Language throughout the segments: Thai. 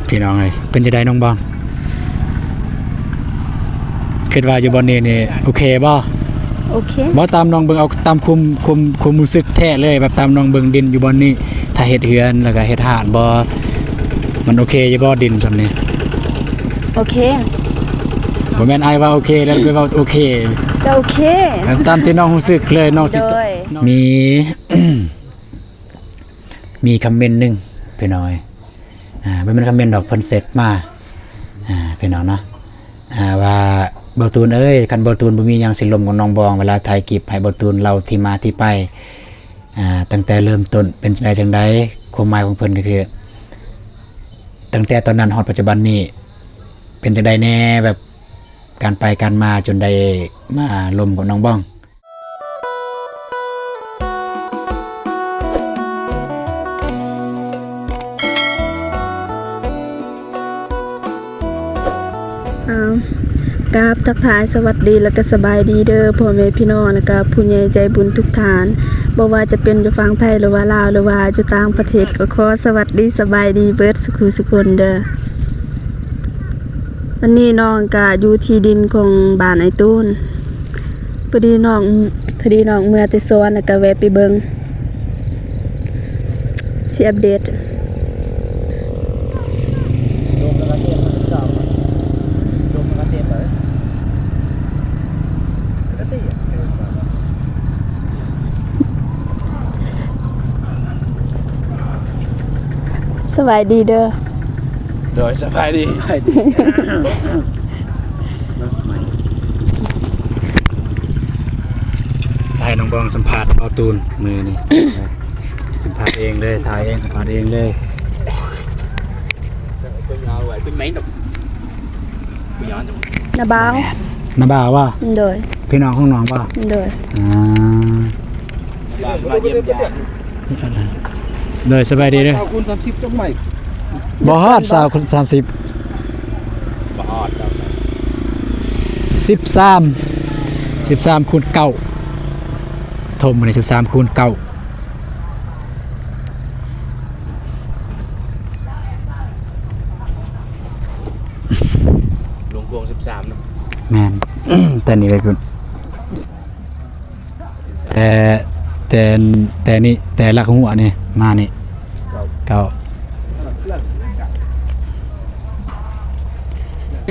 พี่น้องเลยเป็นจะได้น้องบองคิดว่าอยู่บนนี้นี่โอเคบ่โอเคบ่ตามน้องเบิ่งเอาตามคุมรู้สึกแท้เลยแบบตามน้องเบิ่งดินอยู่บนนี้ถ้าเฮ็ดเฮือนแล้วก็เฮ็ดหาดบ่มันโอเคอยู่บ่ดินซำนี้โอเคบ่แม่นอ้ายว่าโอเคแล้วไปว่าโอเคก็โอเคตามที่น้องรู้สึกเลยน้องสิมี มีคอมเมนต์นึงพี่น้อยมันเป็นคอมเมนต์ดอกเพิ่นเสร็จมาพี่น้องเนาะว่าเบาตูนเอ้ยคันเบาตูนบ่มีหยังสิลมกับน้องบองเวลาถ่ายคลิปให้เบาตูนเล่าที่มาที่ไปตั้งแต่เริ่มต้นเป็นจังไดจังไดความหมายของเพิ่นก็คือตั้งแต่ตอนนั้นฮอดปัจจุบันนี้เป็นจังไดแน่แบบการไปการมาจนได้มาลมกับน้องบองกราบทักทายสวัสดีแล้วก็สบายดีเด้อพ่อแม่พี่น้องแล้วก็ผู้ใหญ่ใจบุญทุกท่านบ่ว่าจะเป็นอยู่ฝั่งไทยหรือว่าลาวหรือว่าอยู่ต่างประเทศก็ขอสวัสดีสบายดีเบิดสุขคนเด้อวันนี้น้องก็อยู่ที่ดินของบ้านไอ้ตูนพอดีน้องเมื่อแต่สวนแล้วก็แวะไปเบิ่งสิอัปเดตสบายดีเด้อโดยสบายดีใส่น้องบองสัมภาษณ์เอาตูนมือนี่ สัมภาษณ์เองเลยถ่ายเองสัมภาษณ์เองเลยนาบ้าวนาบ่าวว่าโดยพี่น้องของน้องว่าโดยเลยสบายดีเลยคูณ30จังใหม่บ่ฮอด30บ่ฮอดครับ13คูณ9ทมใน13คูณ9ลงกวง13เนาะแม่น แต่นี่เลยคุณแต่นี่แต่ลักหัวนี่มานี่เก่า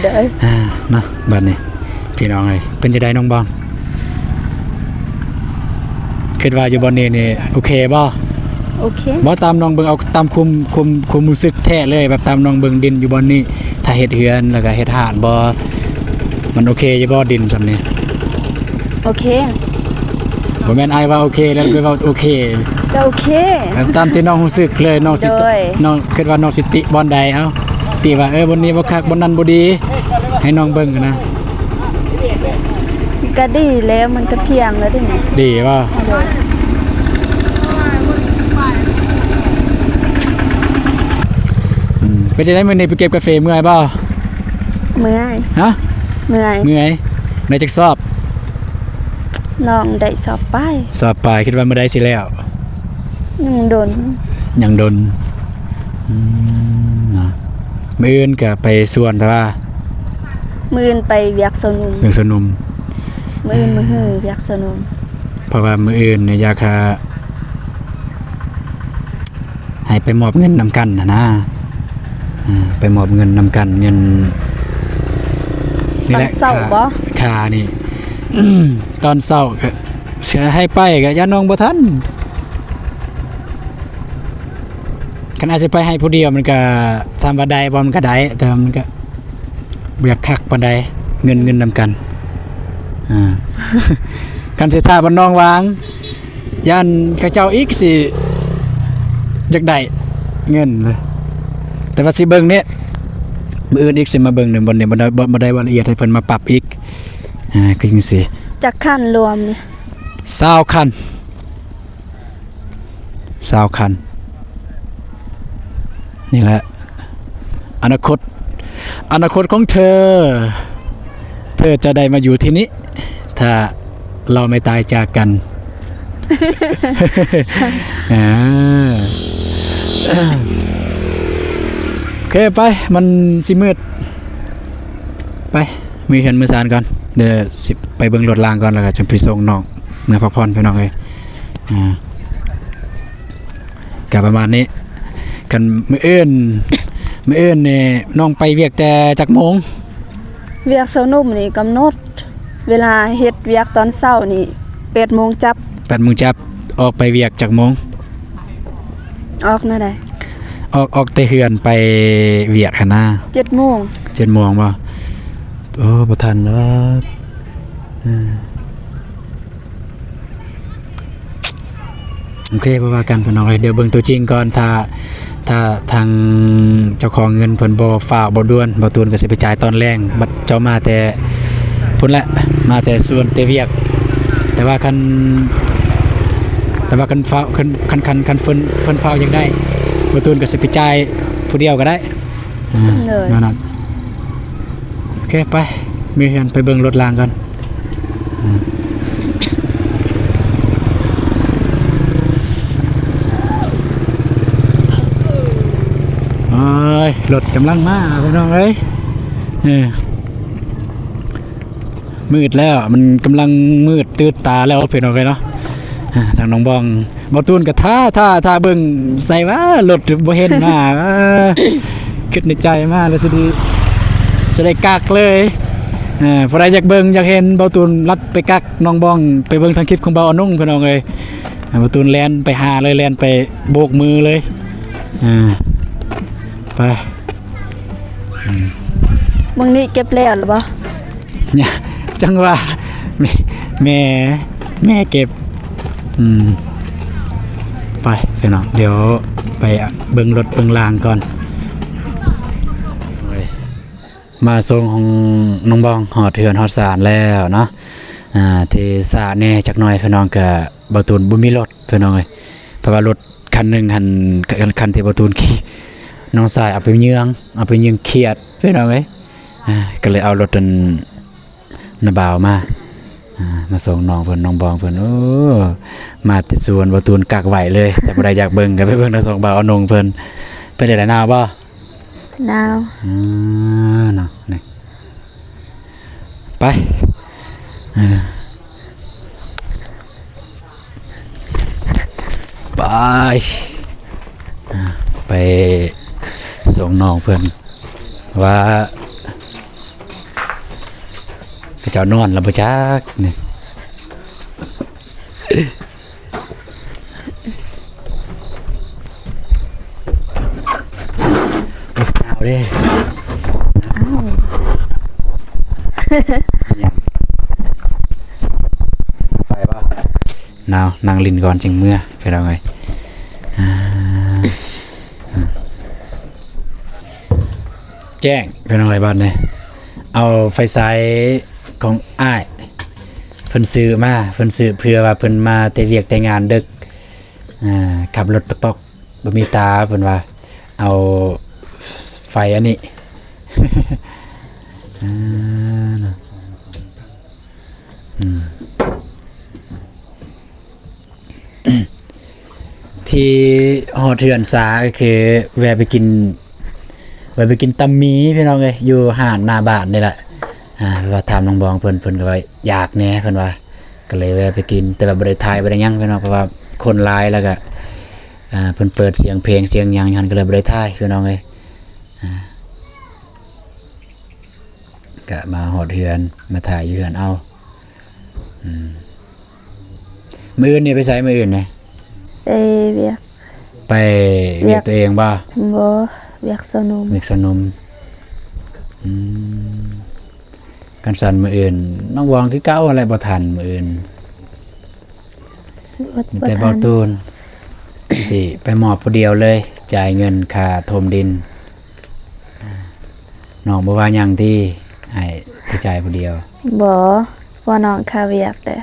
เด้อนะบัดนี้พี่น้องเอ้ยเป็นจะได้น้องบองคิดว่าอยู่บนนี้นี่โอเคบ่โอเคบ่ตามน้องเบิ่งเอาตามคุมรู้สึกแท้เลยแบบตามน้องเบิ่งดินอยู่บนนี้ถ้าเฮ็ดเฮือนแล้วก็เฮ็ดหาดบ่มันโอเคอยู่บ่ดินซำนี้โอเคบ่แม่นอ้ายว่าโอเคแล้วไปว่าโอเคก็โอเคตามที่น้องรู้สึกเลยน้องสิน้องคิดว่าน้องสิติบ่อนใดเอ้าติว่าบนนี้บ่คักบ่นั้นบ่ดีให้น้องเบิ่งกันนะก็ดีแล้วมันก็เพียงแล้วนี่ดีบ่ไปจะได้มื้อนี้ไปเก็บกาแฟเมื่อยบ่เมื่อยฮะเมื่อยในจักสอบน้องได้สอบไปคิดว่ามื้อใดสิแล้วยังโดนนะมื้ออื่นก็ไปสวนแต่ว่ามื้ออื่นไปเวียกสนุมมื้ออื่นเวียกสนุมเพราะว่ามื้ออื่นเนี่ยอยากให้ไปมอบเงินนำกันนะไปมอบเงินนำกันเงินนี่แหละค่านี่ตอนเช้าก็เสียให้ไปก็ย่าน้องบ่ทันคันอาจสิไปให้ผู้เดียวมันก็3บาทได้บ่มันก็ได้แต่มันก็บ่อยากคักปานใดเงินนำกันคันสิท่าบ่น้องวางย่านกระเจ้าอีกสิอยากได้เงินเลยแต่ว่าสิเบิ่งเนี่ยมื้ออื่นอีกสิมาเบิ่งเนี่ยบ่ได้ละเอียดให้เพิ่นมาปรับอีกคือจังซี่จักคันรวมนี่20คันนี่แหละอนาคตของเธอจะได้มาอยู่ที่นี้ถ้าเราไม่ตายจากกัน โอเค ไปมันสิมืดไปมีเห็นมือสารก่อนเดี๋ยวสิไปเบิ่งรถรางก่อนแล้วก็จะไปส่งน้องเมื่อพักผ่อนพี่น้องเอ้ยก็ประมาณนี้กันมื้ออื่นนี่น้องไปเวียกแต่จักโมง เวียกเช้านุ่มนี่กำหนดเวลาเฮ็ดเวียกตอนเช้านี่8 โมงจับ 8 โมงจับออกไปเวียกจักโมง ออกนั่นได้ ออกแต่เฮือนไปเวียกหั่นนะ 7 โมง 7 โมงบ่โอ้บ่ทันเนาะโอเคบ่ว่ากันพี่น้องเอ้ยเดี๋ยวเบิ่งตัวจริงก่อนถ้าทางเจ้าของเงินเพิ่นบ่ฝากบ่ด่วนบ่ตูนก็สิไปจ่ายตอนแรงบัดเจ้ามาแต่พุ่นแหละมาแต่ส่วนแต่เวียกแต่ว่าคันฟ้าคันเพิ่นฟ้ายังได้บ่ตูนก็สิไปจ่ายผู้เดียวก็ได้นั่นน่ะโอเคไปมีเฮือนไปเบิ่งรถรางกันรถกำลังมาพี่น้องเอ้ยมืดแล้วมันกำลังมืดตื่นตาแล้วพี่น้องเอ้ยเนาะทางน้องบองบ่ตูนก็ท่าเบิ่งใส่ว่ารถบ่เห็นมาคิดในใจมาแล้วสิได้กักเลยพอได้อยากเบิ่งอยากเห็นบ่ตูนลัดไปกักน้องบองไปเบิ่งทางคลิปของบ่าวอนุ่งพี่น้องเอ้ยบ่ตูนแล่นไปหาเลยแล่นไปโบกมือเลยไปมื้อนี้เก็บแล้วหรือบ่เนี่ยจังว่าแม่เก็บไปพี่น้องเดี๋ยวไปเบิ่งรถเบิ่งรางก่อนมาส่งของน้องบองหอดเถือนหอดสารแล้วเนาะที่สาแน่จักหน่อยพี่น้องก็บ่ตูนบ่มีรถพี่น้องเอ้ยเพราะว่ารถคันนึงคันที่บ่ตูนขี่น้องสายเอาไปเยืองเขียดพี่น้องเอ้ยก็เลยเอารถน่ะบ่าวมาส่งน้องเพิ่นน้องบองเพิ่นโอ้มาแต่สวนบ่ตูนกักไว้เลยแต่บ่ได้อยากเบิ่งก็ไปเบิ่งทางส่งบ่าวเอานงเพิ่นไปได้หนาวบ่หนาวเนาะนี่ไปไปส่งน้องเพิ่นว่าเจ้านอนแล้วบ่จักนี่เอาเด้ไปป่ะนั่งลินก่อนจึงเมื่อไปเราไงแจ้งเป็นอะไรบ้างเนี่ยเอาไฟฉายของอ้ายเพิ่นซื้อเพื่อว่าเพิ่นมาแต่เวียกแต่งานดึกขับรถตอกบ่มีตาเพิ่นว่าเอาไฟอันนี้ ที่หอเถื่อนสาก็คือแวะไปกินตำหมีพี่น้องเลยอยู่ห้านหน้าบ้านนี่แหละว่าถามน้องบองเพิ่นก็ว่าอยากแหน่เพิ่นว่าก็เลยแวะไปกินแต่ว่าบ่ได้ถ่ายบ่ได้หยังพี่น้องเพราะว่าคนหลายแล้วก็เพิ่นเปิดเสียงเพลงเสียงหยังก็เลยบ่ได้ถ่ายพี่น้องเอ้ยก็มาหอดเฮือนมาถ่ายอยู่เฮือนเอามื้ออื่นนี่ไปไสมื้ออื่นนี่ไปเวียกตัวเองบ่เวียกสนุมกันสันมื้ออื่นน้องวางคือเก่าอะไรบ่ทันมื้ออื่นแต่บ่ตูนสิไปมอบผู้เดียวเลยจ่ายเงินค่าถมดินน้องบ่ว่าหยังที่ให้ไปจ่ายผู้เดียวบ่ว่าน้องค่าเวียกแต่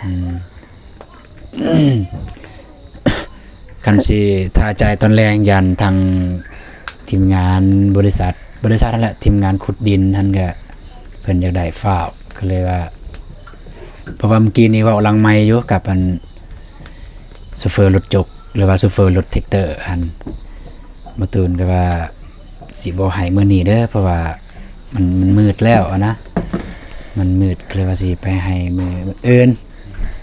กันสิถ้าจ่ายตอนแรงยันทางทีมงานบริษัทนั่นแหละทีมงานขุดดินท่านก็เพิ่นอยากได้ฟ้าวก็เลยว่าเพราะว่าเมื่อกี้นี้ว่าหลังไมค์อยู่กับอันโซเฟอร์รถจกหรือว่าโซเฟอร์รถแท็กเตอร์อันมาตูนก็ว่า สิบ่ให้มื้อนี้เด้อเพราะว่ามันมืดแล้วอะนะมันมืดก็เลยว่าสิไปให้มื้ออื่น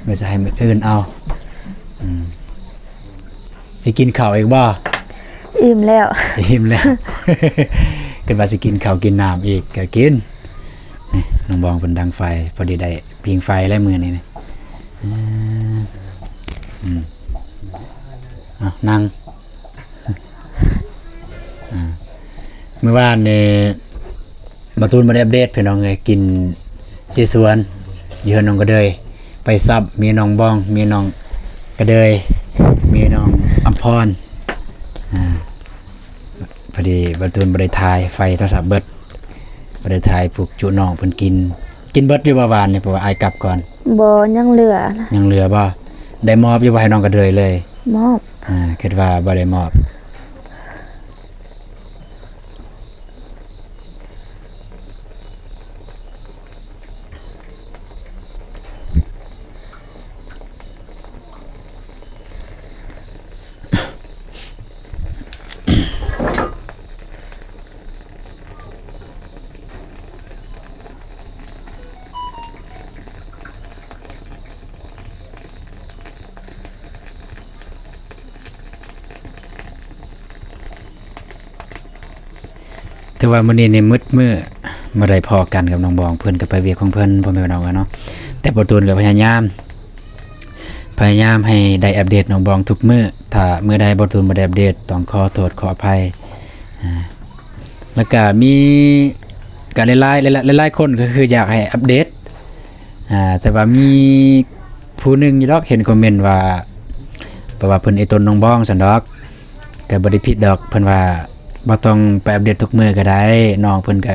ไม่สิให้มื้ออื่นเอาสิกินข้าวอีกบ่ อิ่มแล้ว อิ่มแล้ว คิดว่าสิกินข้าวกินน้ำอีกก็กินนี่น้องบองเพิ่นดังไฟพอดีได้พิงไฟแล้วมื้อนี้นี่นั่งเมื่อวานนี่มาตูนมาได้อัปเดตพี่น้องเลยกินซีสวนอยู่น้องกระเดยไปซับมีน้องบองมีน้องกระเดยมีน้องอัมพรพอดีมาตูนบริทายไฟโทรศัพท์เบิดบริทายผูกจุน้องเพิ่นกินเบิดอยู่ประวานนี่เพราะว่าอายกลับก่อน บ่ยังเหลือนะ ยังเหลือบ่ได้มอบอยู่บ่ให้น้องกระเดยเลย มอบ คิดว่าบ่ได้มอบ แต่ว่ามื้อนี้นี่มืดมื้อบ่ได้พอกันกับน้องบองเพิ่นก็ไปเวียกของเพิ่นพ่อแม่พี่น้องกันเนาะแต่บ่ตูนก็พยายามให้ได้อัปเดตน้องบองทุกมื้อถ้ามื้อใดบ่ตูนบ่ได้อัปเดตต้องขอโทษขออภัยแล้วก็มีก็หลายๆคนก็คืออยากให้อัปเดตแต่ว่ามีผู้หนึงอยู่ดอกเห็นคอมเมนต์ว่าเพราะว่าเพิ่นไอ้ต้นน้องบองซั่นดอกก็บ่ได้ผิดดอกเพิ่นว่าบ่ต้องไปอัปเดตทุกมื้อก็ได้น้องเพิ่นก็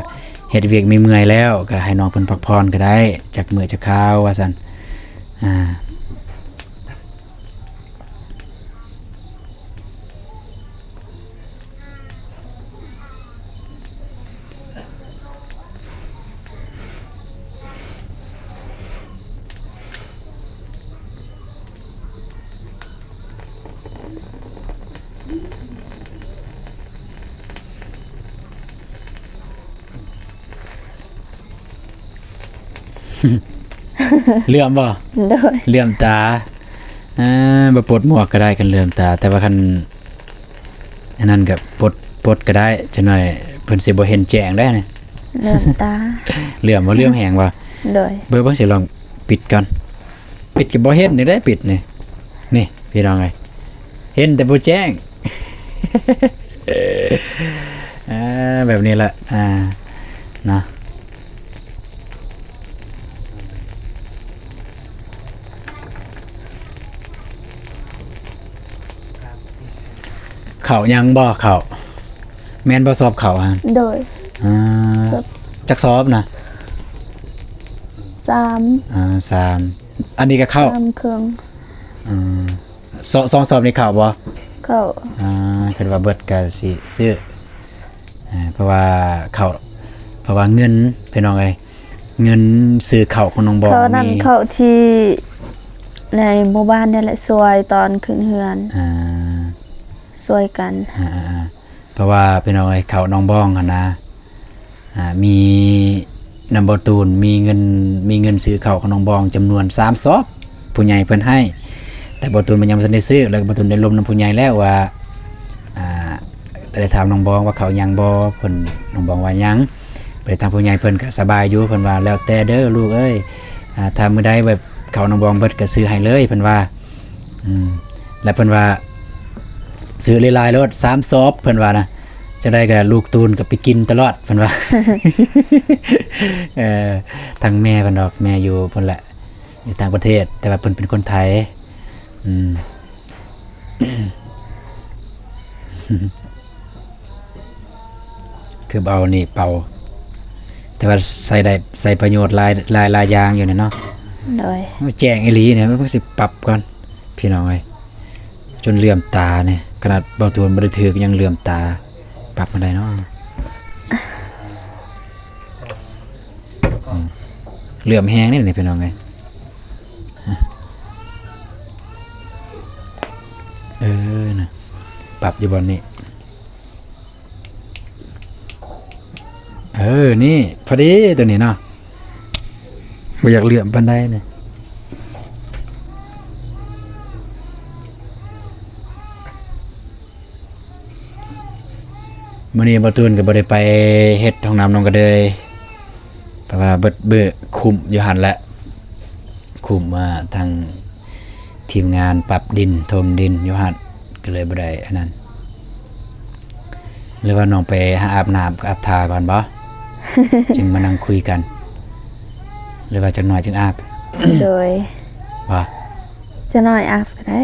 เฮ็ดเวียกมีเมื่อยแล้วก็ให้น้องเพิ่นพักผ่อนก็ได้จากมื้อจากคราวว่าซั่นเหลื่อมบ่ โดย เหลื่อมตาบ่ปลดหมวกก็ได้กันเหลื่อมตาแต่ว่าคันอันนั้นก็ปลดก็ได้จักหน่อยเพิ่นสิบ่เห็นแจ้งได้นี่ เริ่มตา เหลื่อมบ่เหลื่อมแหงบ่ โดย เบิ่งสิลองปิดก่อนปิดก็บ่เห็นนี่ได้ปิดนี่พี่น้องเอ้ยเห็นแต่บ่แจ้ง แบบนี้ล่ะเนาะเขายังบ่เขาแม่นบ่สอบเขาฮะ โดย จักสอบนะ 3 3อันนี้ก็เข้า 3เครื่อง สองสอบนี่เข้าบ่ เข้า คิดว่าเบิดก็สิซื้อเพราะว่าเขาเพราะว่าเงินพี่น้องเอ้ยเงินซื้อข้าวของน้องบอง เขานั่น มี เข้าที่ในหมู่บ้านนี่แหละซวยตอนขึ้นเฮือนซวยกัน เพราะว่าพี่น้องเอ้ยข้าวน้องบองหั่นนะมีนำบ่ตูนมีเงินซื้อข้าวของน้องบองจำนวน3ซอบผู้ใหญ่เพิ่นให้แต่บ่ตูนมันยังบ่ทันได้ซื้อแล้วก็บ่ตูนได้ลมนำผู้ใหญ่แล้วว่าได้ถามน้องบองว่าเขายังบ่เพิ่นน้องบองว่ายังไปทางผู้ใหญ่เพิ่นก็สบายอยู่เพิ่นว่าแล้วแต่เด้อลูกเอ้ยถ้ามื้อใดแบบเขาน้องบองเบิดก็ซื้อให้เลยเพิ่นว่าแล้วเพิ่นว่าซื้อหลายๆรถ3ซอบเพิ่นว่านะจะได้ก็ลูกตูนก็ไปกินตลอดเพิ่นว่า ทางแม่เพิ่นดอกแม่อยู่เพิ่นแหละอยู่ต่างประเทศแต่ว่าเพิ่นเป็นคนไทยคือเอานี่เป่าแต่ว่าใส่ประโยชน์หลายอย่างอยู่เนี่ยเนาะ โดย แจ้งอีหลีเนี่ยมันก็สิปรับก่อนพี่น้องเอ้ยจนเหลื่อมตาเนี่ยขนาดเบาตัวบ่ได้ถือก็ยังเหลื่อมตาปรับมาได้เนาะเหลื่อมแฮงนี่พี่น้องเอ้ยนะปรับอยู่บนนี้ นี่พอดีตัวนี้เนาะบ่อยากเหลื่อมปานใดเนี่ยมื้อนี้บ่ตูนก็บ่ได้ไปเฮ็ดห้องน้ำน้องกระเดยเพราะว่าเบิดเบ้อคุมอยู่หั่นแหละคุมมาทางทีมงานปรับดินถมดินอยู่หั่นก็เลยบ่ได้อันนั้นหรือว่าน้องไปหาอาบน้ำกับอาบทาก่อนบ่ จึงมานั่งคุยกันหรือว่าจักหน่อยจึงอาบ โดย บ่ จะน้อยอาบก็ได้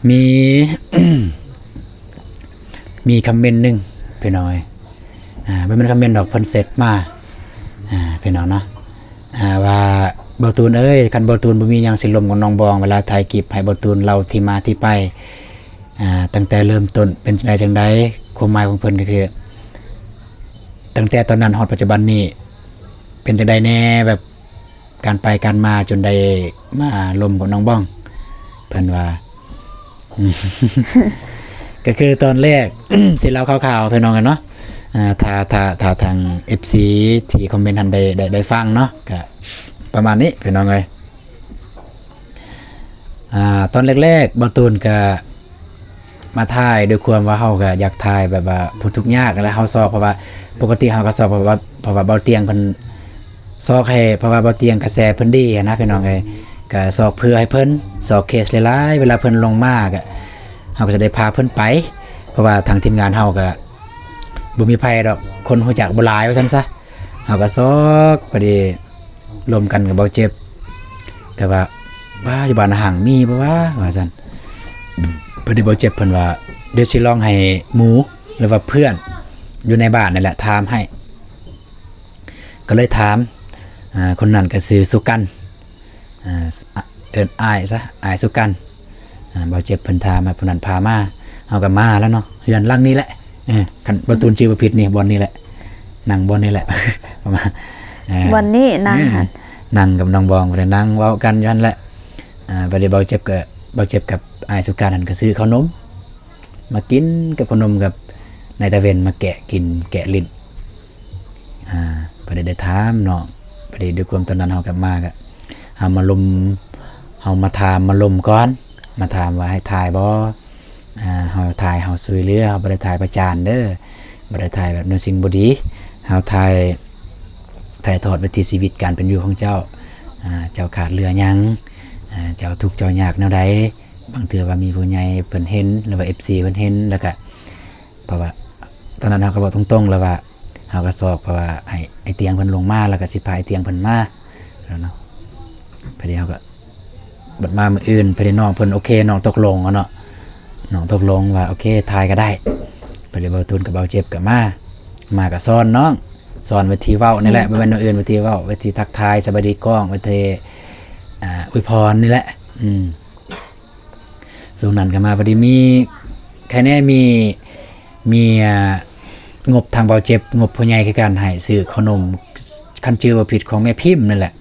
มี มีคอมเมนต์หนึงพี่น้อยมันเป็นคอมเมนต์ดอกเพิ่นเสร็จมาพี่น้องเนาะว่าเบาตูนเอ้ยคันเบาตูนบ่มีหยังสิลมกับน้องบองเวลาถ่ายคลิปให้เบาตูนเล่าที่มาที่ไปตั้งแต่เริ่มต้นเป็นจังไดความหมายของเพิ่นก็คือตั้งแต่ตอนนั้นฮอดปัจจุบันนี้เป็นจังไดแน่แบบการไปการมาจนได้มาลมกับน้องบ้องเพิ่นว่า ก็คือตอนแรก สิเล่าข่าวๆพี่น้องกันเนาะถ้าทาง FC ที่คอมเมนต์ทันได้ฟังเนาะก็ประมาณนี้พี่น้องเอ้ยตอนแรกๆบ่ตูนก็มาถ่ายด้วยความว่าเฮาก็อยากถ่ายแบบว่าผู้ทุกข์ยากแล้วเฮาซอกเพราะว่าปกติเฮาก็ซอกเพราะว่าเบาเตียงเพิ่นซอกให้เพราะว่าเบาเตียงกระแสเพิ่นดีนะพี่น้องเอ้ยก็ซอกเพื่อให้เพิ่นซอกเคสหลายๆเวลาเพิ่นลงมาก็เฮาก็จะได้พาเพิ่นไปเพราะว่าทางทีมงานเฮาก็บ่มีไผดอกคนรู้จักบ่หลายว่าซั่นซะเฮาก็ซอกพอดีรวมกันกับเบาเจ็บก็ว่าอยู่บ้านห่างมีบ่ว่าซั่นพอดีเบาเจ็บเพิ่นว่าเดี๋ยวสิลองให้หมูหรือว่าเพื่อนอยู่ในบ้านนี่แหละถามให้ก็เลยถามคนนั้นก็ชื่อสุกันเอิ้นอ้ายซะอ้ายสุกันเบาเจ็บเพิ่นถามมาผู้นั้นพามาเฮาก็มาแล้วเนาะเฮือนหลังนี้แหละคันบ่ตูนชื่อบ่ผิดนี่บ่อนนี้แหละนั่งบ่อนนี้แหละ ประมาณวันนี้นางหัน นั่งกับน้องบองบ่ได้นั่งเว้ากันอยู่นั่นแหละบัดนี้เบาเจ็บกับอ้ายสุการนั่นก็ซื้อขนมมากินกับขนมกับนายตะเวนมาแกะกินแกะลิ้นบัดนี้ได้ถามเนาะบัดนี้ด้วยความตอนนั้นเฮากลับมาก็เฮามาถามมาลมก่อนมาถามว่าให้ถ่ายบ่เฮาถ่ายเฮาช่วยเหลือเฮาบ่ได้ถ่ายประจานเด้อบ่ได้ถ่ายแบบแนวสิ่งบ่ดีเฮาถ่ายทอดวิถีชีวิตการเป็นอยู่ของเจ้าเจ้าขาดเรือหยังเจ้าทุกข์เจ้ายากแนวใดบางเทื่อว่ามีผู้ใหญ่เพิ่นเห็นหรือว่า FC เพิ่นเห็นแล้วก็เพราะว่าตอนนั้นเฮาก็บอกตรงๆแล้วว่าเฮาก็สอบเพราะว่าไอ้เตียงเพิ่นลงมาแล้วก็สิพาไอ้เตียงเพิ่นมาแล้วเนาะพอดีเฮาก็บัดมามื้ออื่นพอดีน้องเพิ่นโอเคน้องตกลงเนาะน้องตกลงว่าโอเคถ่ายก็ได้พอดีเบาตูนกับเบาเจ็บก็มาก็สอนน้องสอนวิธีเว้านี่แหละบ่แม่นอื่นวิธีเว้าวิธีทักทายสวัสดีกล้องวิธีอวยพรนี่แหละส่วนนั้นก็มาพอดีมีใครแน่มีงบทางเบาเจ็บงบผู้ใหญ่คือการให้ซื้อขนมคันชื่อว่าผิดของแม่พิมพ์นั่นแหละ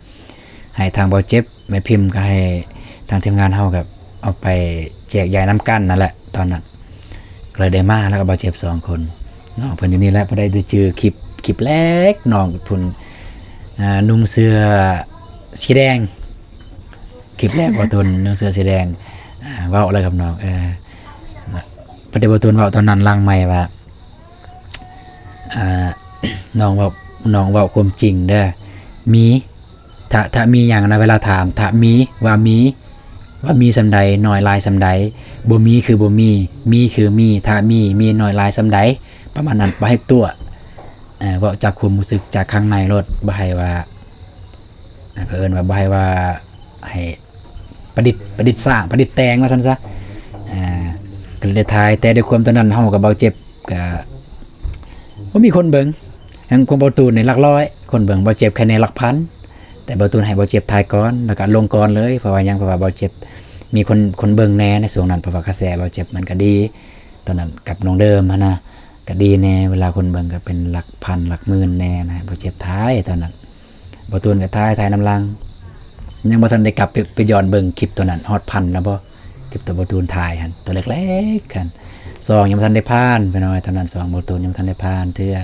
ให้ทางเบาเจ็บแม่พิมพ์ก็ให้ทางทีมงานเฮากับเอาไปแจกยายน้ำกั้นนั่นแหละตอนนั้นก็เลยได้มาแล้วก็เบาเจ็บ2คนน้องเพิ่นนี่แหละพอได้เจอคลิปแรกน้องพุ่นนุ่งเสื้อสีแดงคลิปแรกว่าตุนนุ่งเสื้อสีแดงเว้าอะไรกับน้องพอดีว่าตุนเว้าตอนนั้นลังใหม่ว่าน้องเว้าความจริงเด้อมีถ้ามีหยังนะเวลาถามถ้ามีว่ามีสำใดน้อยหลายสำใดบ่มีคือบ่มีคือมีถ้ามีน้อยหลายสำใดประมาณนั้นบ่ให้ตัวเว้าจากความรู้สึกจากข้างในรถบ่ให้ว่าเพิ่นว่าบ่ให้ว่าให้ประดิษฐ์สร้างประดิษฐ์แต่งว่าซั่นซะก็เลยได้ถ่ายแต่ด้วยความตอนนั้นเฮาก็เบาเจ็บก็บ่มีคนเบิ่งอย่างความเบาตูนนี่หลักร้อยคนเบิ่งเบาเจ็บแค่ในหลักพันแต่เบาตูนให้เบาเจ็บถ่ายก่อนแล้วก็ลงก่อนเลยเพราะว่าหยังเพราะว่าเบาเจ็บมีคนเบิ่งแน่ในช่วงนั้นเพราะว่ากระแสเบาเจ็บมันก็ดีตอนนั้นกับน้องเดิมนะก็ดีแน่เวลาคนเบิ่งก็เป็นหลักพันหลักหมื่นแน่นะเบาเจ็บท้ายตอนนั้นเบาตูนก็ถ่ายน้ำลังยังบ่ทันได้กลับไปย้อนเบิ่งคลิปตัวนั้นฮอดพันแล้วบ่ที่ ลิปตัวบ่ตูนถ่ายหั่นตัวเล็กๆกันซองยังบ่ทันได้ผ่านพี่น้อยเท่านั้นซองบ่ตูนยังบ่ทันได้ผ่านเทื่อ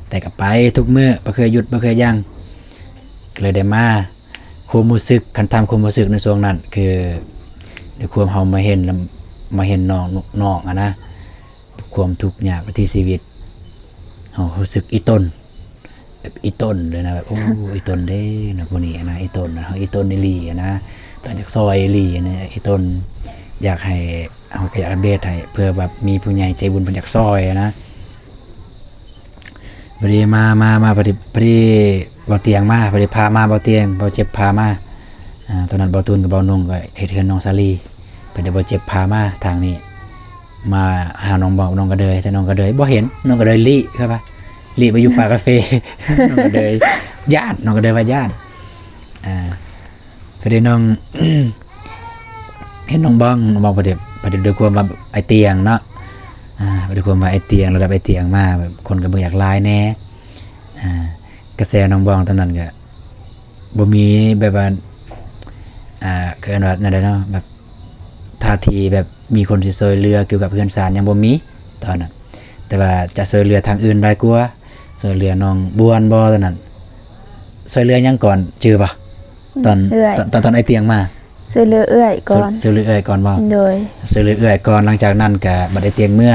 แต่ก็ไปทุกมื้อบ่เคยหยุดบ่เคยยั้งก็เลยได้มาความรู้สึกคันทำความรู้สึกในช่วงนั้นคือในความเฮามาเห็นแล้วมาเห็นน้องอะนะความทุกข์ยากที่ชีวิตเฮารู้สึกอีต้นแบบอีต้นเลยนะแบบโอ้อีต้นเด้นะผู้นี้นะอีต้นนะเฮาอีต้นอีหลีอะนะตอนจากซอยอีหลีนะอีต้นอยากให้เฮาก็อยากอัปเดตให้เพื่อแบบมีผู้ใหญ่ใจบุญเพิ่นอยากซอยอะนะพอดีมาพอดีเบาเตียงมาพอดีพามาเบาเตียงเบาเจ็บพามาตอนนั้นเบาตูนกับเบานงก็เฮ็ดเฮือนน้องซาลีเพิ่นได้เบาเจ็บพามาทางนี้มาหาน้องบอกน้องก็เดยแต่น้องก็เดยบ่เห็นน้องก็เดยลิครับป่ะลิไปอยู่ป่ากาแฟ น้องก็เดยญาติน้องก็เดยว่าญาติพอดีน้อง เห็นน้องบ้องพอดีด้วยความว่าไอเตียงเนาะพอดีความว่าไอเตียงระดับไอเตียงมาแบบคนก็บ่อยากลายแน่กระแสน้องบ้องตอนนั้นก็บ่มีแบบว่าคือว่านั่นแหละเนาะแบบท่าทีแบบมีคนสิช่วยเหลือเกี่ยวกับเพื่อนสารยังบ่มีตอนนั้นแต่ว่าจะช่วยเหลือทางอื่นได้กว่าช่วยเหลือน้องบวนบ่ตอนนั้นช่วยเหลือยังก่อนชื่อป่ะตอนไอเตียงมาช่วยเหลือเอื้อยก่อนช่วยเหลือเอื้อยก่อนบ่โดยช่วยเหลือเอื้อยก่อนหลังจากนั้นก็บัดไอเตียงเมื่อ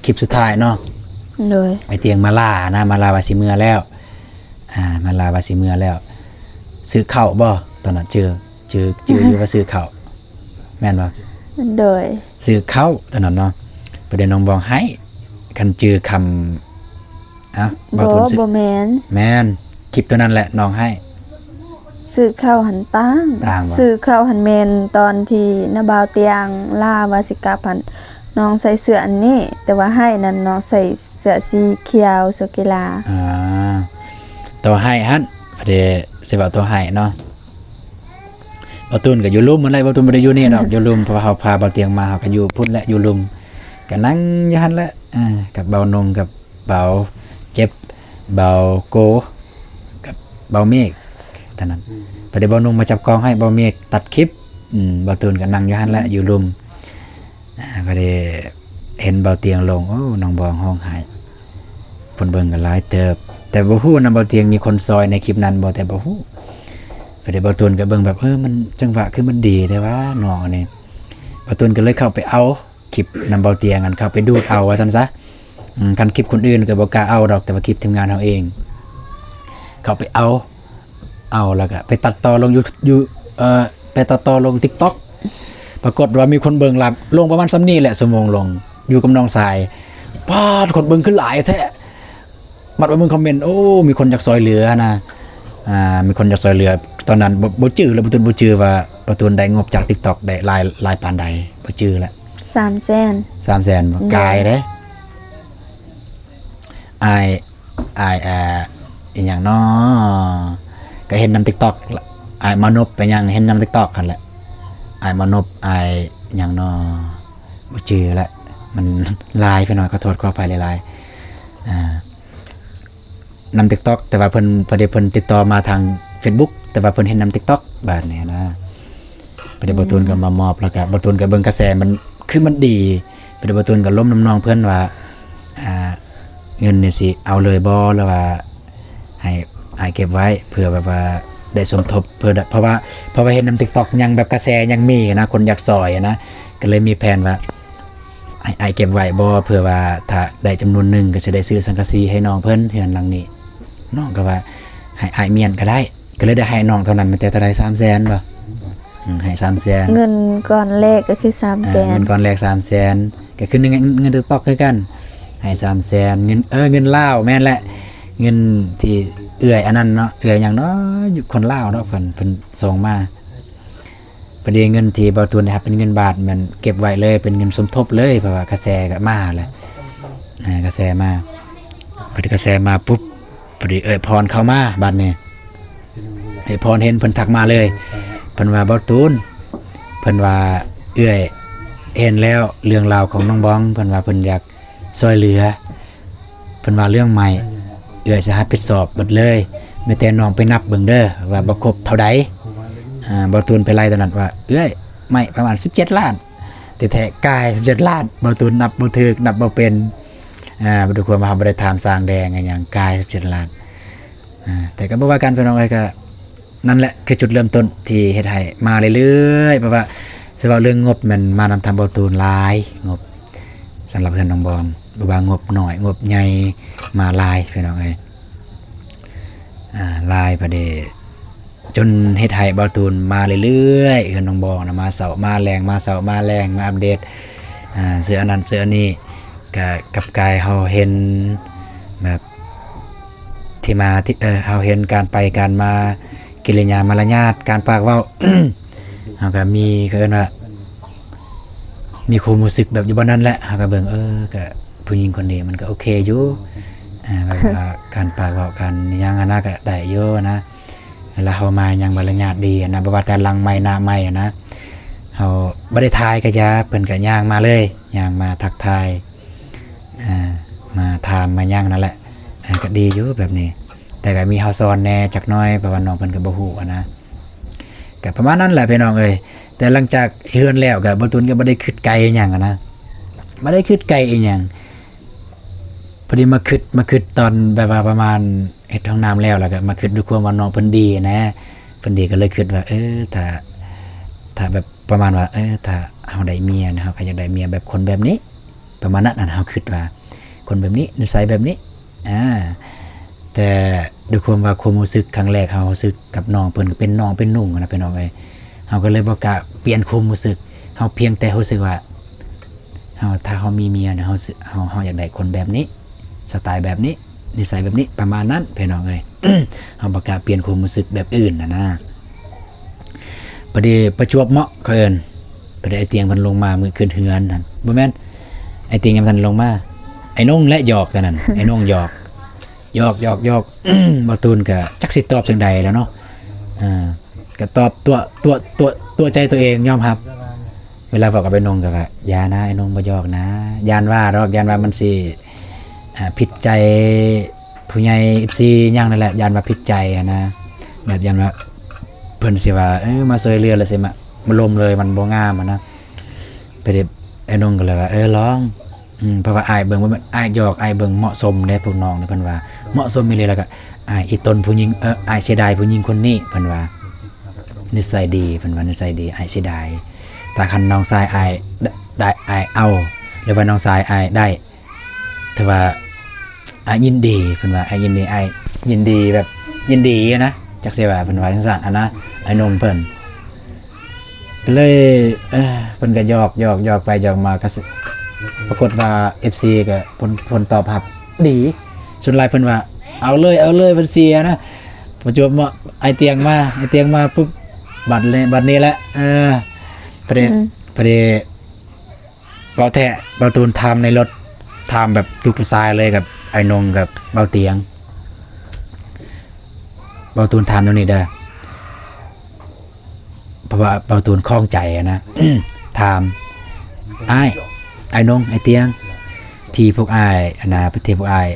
คลิปสุดท้ายเนาะโดยไอเตียงมาล่านะมาลาว่าสิเมื่อแล้วมาลาว่าสิเมื่อแล้วซื้อข้าวบ่ตอนนั้นชื่ออยู่ว่าซื้อข้าวแม่นบ่โดยซื้อข้าวตอนนั้นเนาะประเด็นน้องบอกให้คันจื้อคำบ่ทุนซื้อบ่แม่นคลิปตัวนั้นแหละน้องให้ซื้อข้าวหันตั้งซื้อข้าวหันแม่นตอนที่นาบาวเตียงล่าว่าสิกลับหันน้องใส่เสื้ออันนี้แต่ว่าให้นั้นน้องใส่เสื้อสีเขียวสุกีฬาตัวให้ฮั่นพอดีสิว่าตัวให้เนาะบ่ตุนก็อยู่ลุ่มมันไรบ่ตุนบ่ได้อยู่นี่ดอกอยู่ลุ่มเพราะว่าเฮาพาเบาเตียงมาเฮาก็อยู่พุ่นและอยู่ลุ่มก็นั่งอยู่หั่นแหละกับเบานงกับเบาเจ็บเบาโกกับเบาเมฆเท่านั้นพอดีเบานงมาจับกองให้เบาเมฆตัดคลิปเบาตุนก็นั่งอยู่หั่นแหละอยู่ลุ่มพอดีเห็นเบาเตียงลงโอ้น้องบองห้องหายเพิ่นเบิ่งก็หลายเติบแต่บ่ฮู้นำเบาเตียงมีคนซอยในคลิปนั้นบ่แต่บ่ฮู้พอดีเบาตุนก็เบิ่งแบบมันจังหวะคือมันดีแต่ว่าน้องอันนี้เบาตุนก็เลยเข้าไปเอาคลิปนำเบาเตียงกันเข้าไปดูดเอาว่าซั่นซะคันคลิปคนอื่นก็บ่กล้าเอาดอกแต่ว่าคลิปทีมงานเฮาเองเข้าไปเอาแล้วก็ไปตัดต่อลงอยู่ไปตัดต่อลง TikTok ปรากฏว่ามีคนเบิ่งลับลงประมาณซ้ำนี้แหละชั่วโมงลงอยู่กับน้องสายปาดคนเบิ่งขึ้นหลายแท้มัดว่ามึงคอมเมนต์โอ้มีคนอยากซอยเหลือนะมีคนอยากซอยเหลือตอนนั้นบ่จื้อแล้วบ่จื้อว่าบ่ตุนได้งบจาก TikTok ได้หลายปานใดบ่จื้อแล้ว300,000บ่กายเด้อายอีหยังน้อก็เห็นนำ TikTok อายมานพไปยังเห็นนำ TikTok คั่นแหละอายมานพอายหยังน้อบ่จื้อแล้วมันลายไปหน่อยขอโทษขออภัยหลายๆนำ TikTok แต่ว่าเพิ่นติดต่อมาทาง Facebook แต่ว่าเพิ่นเห็นนำ TikTok บาดนี้นะประเดี๋ยวบ่ตุนก็มามอบแล้วก็บ่ตุนก็เบิ่งกระแสมันคือมันดีประเดี๋ยวบ่ตุนก็ล้มน้ำนองเพิ่นว่าเงินนี่สิเอาเลยบ่หรือว่าให้เก็บไว้เพื่อแบบว่าได้สมทบเพื่อเพราะว่าเห็นนำ TikTok ยังแบบกระแสยังมีนะคนอยากซอยนะก็เลยมีแผนว่าให้เก็บไว้บ่เพื่อว่าถ้าได้จำนวนนึงก็สิได้ซื้อสังกะสีให้น้องเพิ่นเฮือนหลังนี้น้องก็ว่าให้อ้ายเมียนก็ได้ก็เลยได้ให้น้องเท่านั้นมันแต่เท่าใด 300,000 บ่ให้ 300,000 เงินก้อนแรกก็คือ 300,000 เงินก้อนแรก 300,000ก็คือเงินTikTokคือกันให้ 300,000เงินลาวแม่นแหละเงินที่เอื้อยอันนั้นเนาะเอื้อยหยังเนาะอยู่คนลาวเนาะเพิ่นส่งมาประเดี๋ยวเงินที่บ่ตุนนะครับเป็นเงินบาทมันเก็บไว้เลยเป็นเงินสมทบเลยเพราะว่ากระแสก็มาแหละกระแสมาพอดีกระแสมาปุ๊บพอดีพรเข้ามาบัดนี้พรเห็นเพิ่นทักมาเลยเพิ่นว่าบ่ตูนเพิ่นว่าเอื้อยเห็นแล้วเรื่องราวของน้องบ้องเพิ่นว่าเพิ่นอยากช่วยเหลือเพิ่นว่าเรื่องใหม่เอื้อยสิรับผิดชอบเบิดเลยแม้แต่น้องไปนับเบิ่งเด้อว่าบ่ครบเท่าใดบ่ตูนไปไล่ตอนนั้นว่าเอ้ยไม่ประมาณ17 ล้าน แต่แท้กาย17ล้านบ่ตูนนับบ่ถูกนับบ่เป็นบ่ทุกคนมาบ่ได้ถามสร้างแดงอะไรหยังกาย17ล้านแต่ก็บ่ว่ากันพี่น้องเอ้ยก็นั่นแหละคือจุดเริ่มต้นที่เฮ็ดให้มาเรื่อยๆเพราะว่าสิว่าเรื่องงบมันมานำทำบ่ตูนหลายงบสำหรับเพื่อนน้องบอมบ่ว่างบน้อยงบใหญ่มาหลายพี่น้องเอ้ยหลายประเดจนเฮ็ดให้บ่ตูนมาเรื่อยๆเพื่อนน้องบอมนะมาเสาร์มาแรงมาเสาร์มาแรงมาอัปเดตเสื้ออันนั้นเสื้ออันนี้ก็กับกายเฮาเห็นแบบที่มาที่เฮาเห็นการไปการมากิริยามารยาทการปากเว้า เฮาก็มีคือว่ามีความรู้สึกแบบอยู่บ่นั้นแหละเฮาก็เบิ่งก็ผู้หญิงคนนี้มันก็โอเคอยู่แบบว่าการปากเว้ากันยังอันนั้นก็ได้อยู่นะเวลาเฮามายังมารยาทดีนะบ่ว่าแต่หลังไม้หน้าไม้นะเฮาบ่ได้ทายก็อย่าเพิ่นก็ย่างมาเลยย่างมาทักทายมาถามมาย่างนั่นแหละก็ดีอยู่แบบนี้แต่ก็มีเฮาสอนแหน่จักหน่อยเพราะว่าน้องเพิ่นก็บ่ฮู้นะก็ประมาณนั้นแหละพี่น้องเอ้ยแต่หลังจากเฮือนแล้วก็บ่ตุนก็บ่ได้คิดไกลหยังนะบ่ได้คิดไกลอีหยังพอดีมาคิดตอนแบบว่าประมาณเฮ็ดห้องน้ำแล้วก็มาคิดด้วยความว่าน้องเพิ่นดีนะเพิ่นดีก็เลยคิดว่าถ้าแบบประมาณว่าถ้าเฮาได้เมียนะเฮาก็อยากได้เมียแบบคนแบบนี้ประมาณนั้นเฮาคิดว่าคนแบบนี้นิสัยแบบนี้แต่ด้วยความว่าความรู้สึกครั้งแรกเฮารู้สึกกับน้องเพิ่นก็เป็นน้องเป็นนุ่งนะพี่น้องเอ้ยเฮาก็เลยบ่กล้าเปลี่ยนความรู้สึกเฮาเพียงแต่รู้สึกว่าถ้าเฮามีเมียนะเฮาอยากได้คนแบบนี้สไตล์แบบนี้นิสัยแบบนี้ประมาณนั้นพี่น้องเอ้ย เฮาบ่กล้าเปลี่ยนความรู้สึกแบบอื่นนะพอดีประจวบเหมาะเอิ้นพอดีไอ้เตียงมันลงมามื้อคืนเฮือนนั่นบ่แม่นไอ้เตียงยังทันลงมาไอ้นงและหยอกแต่นั้น ไอ้นงหยอกบ่ตูนก็จักสิตอบจังใดแล้วเนาะก็ตอบตัวใจตัวเองยอมรับเวลาบอกกับไอ้นงก็ว่าอย่านะไอ้นงบ่หยอกนะยานว่ามันสิผิดใจผู้ใหญ่ FC หยังนั่นแหละยานว่าผิดใจนะแบบยานว่าเพิ่นสิว่ามาช่วยเหลือแล้วสิมาลมเลยมันบ่งามนะไปเด้ไอ้นงก็เลยว่าลองเพราะว่าอ้ายเบิ่งว่ามันอ้ายหยอกอ้ายเบิ่งเหมาะสมในพวกน้องนี่เพิ่นว่าเหมาะสมอีหลีแล้วก็อ้ายอีตนผู้หญิงอ้ายเสียดายผู้หญิงคนนี้เพิ่นว่านิสัยดีเพิ่นว่านิสัยดีอ้ายเสียดายแต่คันน้องชายอ้ายได้อ้ายเอาหรือว่าน้องชายอ้ายได้ถือว่าอ้ายยินดีเพิ่นว่าอ้ายยินดีอ้ายยินดีแบบยินดีนะจักสิว่าเพิ่นว่าจังซั่นนะไอ้นงเพิ่นก็เลยเพิ่นก็หยอกไปหยอกมาก็ปรากฏว่า FC ก็ผลตอบรับดีสุดท้ายเพิ่นว่าเอาเลยเพิ่นเสียนะประจวบเหมาะไอเตียงมาปุ๊บบัดนี้แหละพอดีเบาแท้เบาตูนทำในรถทำแบบลูกผู้ชายเลยกับไอ้นงกับเบาเตียงเบาตูนทำตรงนี้เด้อเพราะว่าเบาตูนคล่องใจนะ ทำไอ้นงไอ้เตียงที่พวกอ้ายประเทศพวกอ้าย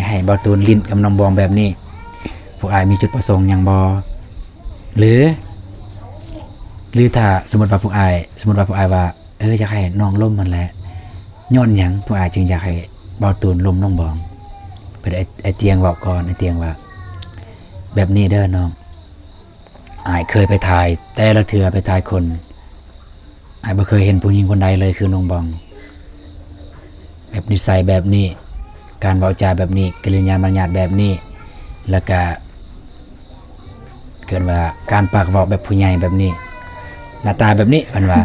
ให้เบาตูนลิ้นกับน้องบองแบบนี้พวกอ้ายมีจุดประสงค์หยังบ่หรือถ้าสมมุติว่าพวกอ้ายว่าอยากให้น้องล้มมันแหละย้อนหยังพวกอ้ายจึงอยากให้เบาตูนล้มน้องบองเพิ่นไอ้เตียงบอกก่อนไอ้เตียงว่าแบบนี้เด้อน้องอ้ายเคยไปถ่ายแต่ละเทื่อไปถ่ายคนอ้ายบ่เคยเห็นผู้หญิงคนใดเลยคือน้องบองแบบนิสัยแบบนี้การเว้าจาแบบนี้กิริยามารยาทแบบนี้แล้วก็เกิดว่าการปากเว้าแบบผู้ใหญ่แบบนี้หน้าตาแบบนี้เพิ่นว่า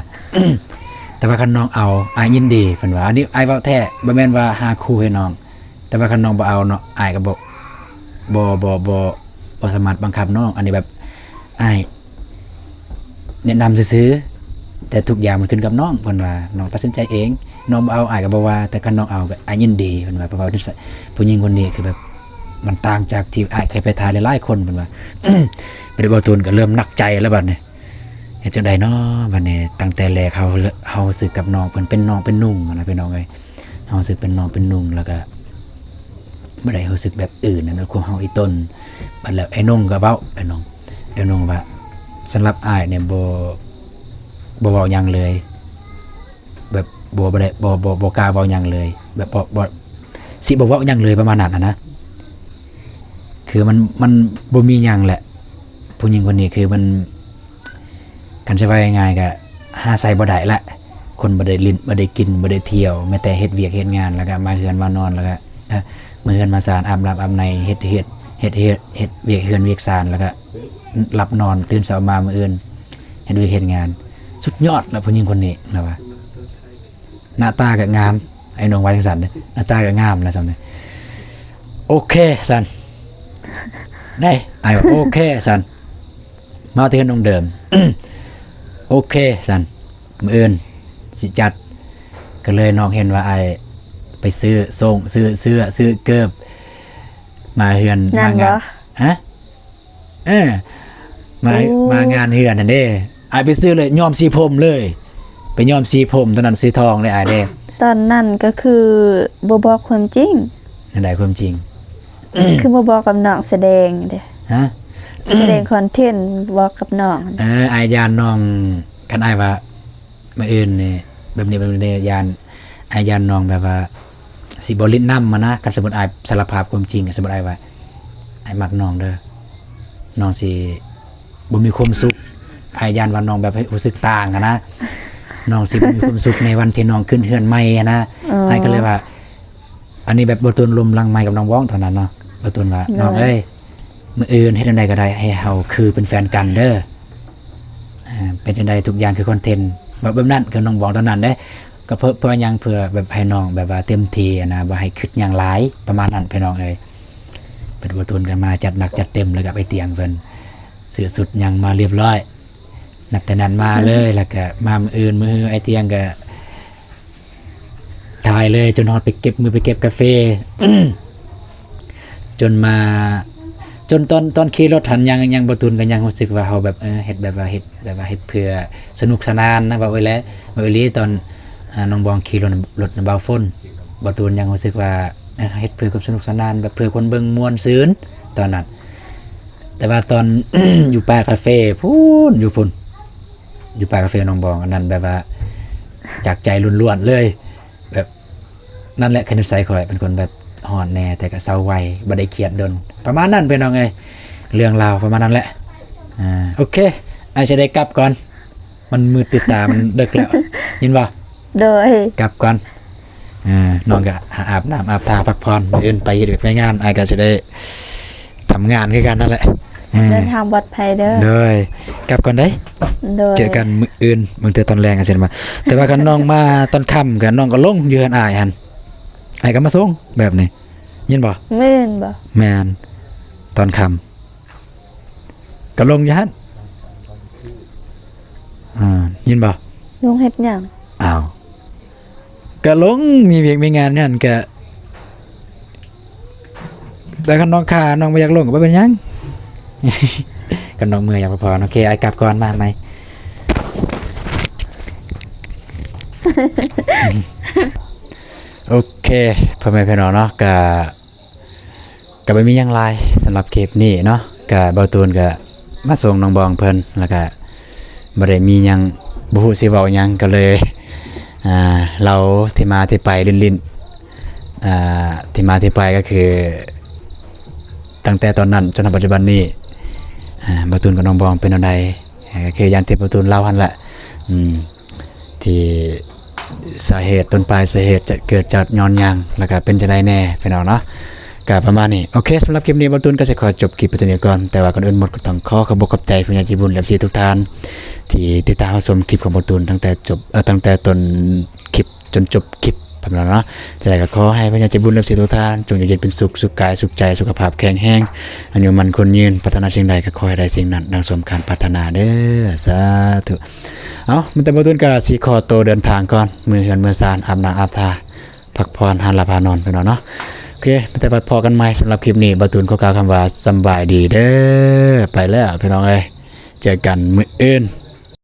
แต่ว่าคันน้องเอาอ้ายยินดีเพิ่นว่าอันนี้อ้ายเว้าแท้บ่แม่นว่าหาคู่ให้น้องแต่ว่าคันน้องบ่เอาเนาะอ้ายก็บ่สามารถบังคับน้องอันนี้แบบอ้ายแนะนำซื่อๆแต่ทุกอย่างมันขึ้นกับน้องเพิ่นว่าน้องตัดสินใจเองน้องบ่เอาอ้ายก็บ่ว่าแต่คันน้องเอาก็อ้ายยินดีเพิ่นว่าเพราะว่าผู้หญิงคนนี้คือแบบมันต่างจากที่อ้ายเคยไปถ่ายหลายๆคนเพิ่นว่า ไปได้บ่ตูนก็เริ่มหนักใจแล้วบัดนี้เฮ็ดจังได๋น้อบัดนี้ตั้งแต่แรกเฮาสึกกับน้องเพิ่นเป็นน้องเป็นนุ่งนะพี่น้องเอ้ยเฮาสึกเป็นน้องเป็นนุ่งแล้วก็บ่ได้รู้สึกแบบอื่นนะความเฮาอีต้นบัดแล้วไอ้นงก็เว้าไอ้นงว่าสำหรับอ้ายเนี่ยบ่เว้าหยังเลย แบบบ่ได้บ่กล้าเว้าหยังเลยแบบบ่สิบ่เว้าหยังเลยประมาณนั้นนะคือมันบ่มีหยังแหละผู้หญิงคนนี้คือมันกันสิว่าง่ายๆก็หาใส่บ่ได้ละคนบ่ได้ลิ้นบ่ได้กินบ่ได้เที่ยวแม้แต่เฮ็ดเวียกเฮ็ดงานแล้วก็มาเฮือนมานอนแล้วก็มื้อเฮือนมาสานอาบน้ำอาบในเฮ็ดเวียกเฮือนเวียกสานแล้วก็หลับนอนตื่นเช้ามามื้ออื่นเฮ็ดเวียกเฮ็ดงานสุดยอดแล้วผู้หญิงคนนี้แล้วว่าหน้าตาก็งามไอ้น้องว่าจังซั่นเด้อหน้าตาก็งามแล้วซั่นเด้อโอเคซั่นได้ไอ้ว่าโอเคซั่นมาที่น้องเดิม โอเคซั่นมื้ออื่นสิจัดก็เลยน้องเห็นว่าไอ้ไปซื้อส่งซื้อเกิบมาเฮือนมางานฮะมางานเฮือนนั่นเด้ไอ้ไปซื้อเลยย้อมสีผมเลยไปย้อมสีผมตอนนั้นสีทองเลยไอ้เด้ ตอนนั้นก็คือบ่บอกความจริง นั่นได้ความจริง คือบ่บอกกับน้องแสดงเด้ ฮะ แสดงคอนเทนต์บอกกับน้อง ไอ้ยานน้องคันไอ้ว่ามื้ออื่นนี่แบบนี้ยานไอ้ยานน้องแบบว่าสิบ่ลิ้นนำมานะกันสมมุติไอ้สารภาพความจริงสมมุติไอ้ว่าไอ้มักน้องเด้อน้องสิบ่มีความสุขไอ้ยานว่าน้องแบบรู้สึกต่างอะนะน้องสิบ่มีความสุขในวันที่น้องขึ้นเฮือนใหม่อะนะไอ้ก็เลยว่า อันนี้แบบบ่ตูนลมลังไม้กับน้องว้องตอนนั้นเนาะบ่ตูนว่าน้องเอ้ยมื้ออื่นเฮ็ดจังไดก็ได้ให้เฮาคือเป็นแฟนกันเด้อเป็นจังไดทุกอย่างคือคอนเทนต์แบบนั้นคือน้องว้องตอนนั้นเด้ก็เพื่อหยังเพื่อแบบให้น้องแบบว่าเต็มที่นะบ่ให้คิดหยังหลายประมาณนั้นพี่น้องเอ้ยเป็นบ่ตูนกันมาจัดหนักจัดเต็มเลยกับไอ้เตียงเพิ่นซื้อสุดหยังมาเรียบร้อยนับแต่นั้นมาเลยแล้วก็มามื้ออื่นมื้อไอ้เตียงก็ถ่ายเลยจนฮอดไปเก็บกาแฟ จนมาจนตอนขี่รถหันยังบ่ตุนก็ยังรู้สึกว่าเฮาแบบเฮ็ดแบบว่าเฮ็ดเพื่อสนุกสนานนะว่าแล้วว่าอีหลีตอนน้องบองขี่รถนำบ่าวฝนบ่ตุนยังรู้สึกว่าเฮ็ดเพื่อความสนุกสนานแบบเพื่อคนเบิ่งม่วนซื่นตอนนั้นแต่ว่าตอน อยู่ป่ากาแฟพูนอยู่ป่ากาแฟน้องบองอันนั้นแบบว่าจากใจล้วนๆเลยแบบนั่นแหละคือนิสัยข่อยเป็นคนแบบหอนแน่แต่ก็เศร้าไวบ่ได้เครียดดนประมาณนั้นเป็นเอาไงเรื่องราวประมาณนั้นแหละโอเคอาจจะได้กลับก่อนมันมืดติดตามันดึกแล้วยินบ่ โดย กลับก่อนนอนก็อาบน้ำอาบท่าพักผ่อนมื้ออื่นไปเฮ็ดไปงานอ้ายก็สิได้ทำงานคือกันนั่นแหละ เดินทางปลอดภัยเด้อ โดยกลับก่อนเด้ โดย เจอกันมื้ออื่นมื้อตอนแรงกันเช่นมาแต่ว่าคันน้องมาตอนค่ำก็น้องก็ลงอยู่หั่นอ้ายหั่นอ้ายก็มาส่งแบบนี้ยินบ่ แม่นบ่ แม่นตอนค่ำก็ลงอยู่หั่นยินบ่ ลุงเฮ็ดหยัง อ้าวก็ลงมีเวียกมีงานนั่นก็แต่คันน้องขาน้องบ่อยากลงก็บ่เป็นหยัง กันน้องเมื่อยอยากพอโอเคอ้ายกลับก่อนมาไหม โอเคพ่อแม่พี่น้องเนาะก็ไม่มีหยังหลายสำหรับคลิปนี้เนาะก็เบาตูนก็มาส่งน้องบองเพิ่นแล้วก็บ่ได้มีหยังบ่ฮู้สิเว้าหยังก็เลยเราที่มาที่ไปลิ้นที่มาที่ไปก็คือตั้งแต่ตอนนั้นจนถึงปัจจุบันนี้เบาตูนกับน้องบองเป็นอันใดก็คืออย่างที่เบาตูนเล่าหั่นแหละที่สาเหตุต้นปลายสาเหตุจะเกิดจากย้อนหยังแล้วก็เป็นจังได๋แน่พี่น้องเนาะก็ประมาณนี้โอเคสำหรับคลิปนี้บอลตูนก็จะขอจบคลิปไปตัวนี้ก่อนแต่ว่าก่อนอื่นหมดก็ต้องขอขอบคุณใจผู้ใหญ่ใจบุญและทุกท่านที่ติดตามรับชมคลิปของบอลตูนตั้งแต่ต้นคลิปจนจบคลิปพี่น้องเนาะแต่ก็ขอให้ผู้ใหญ่ใจบุญและทุกท่านจงอยู่เย็นเป็นสุขกายสุขใจสุขภาพแข็งแรงอายุมันคนยืนพัฒนาสิ่งใดก็ขอให้ได้สิ่งนั้นดังสมการพัฒนาเด้อสาธุมันแต่บอลตูนก็สิขอตัวเดินทางก่อนมือเฮือนมือซานอาบน้ำอาบท่าพักผ่อนหันหลับหานอนพี่น้องเนาะโอเคแต่พอกันใหม่สำหรับคลิปนี้บาตูนขอกล่าวคำว่าสำบายดีเด้อไปแล้วพี่น้องเอ้ยเจอกันมื้ออื่น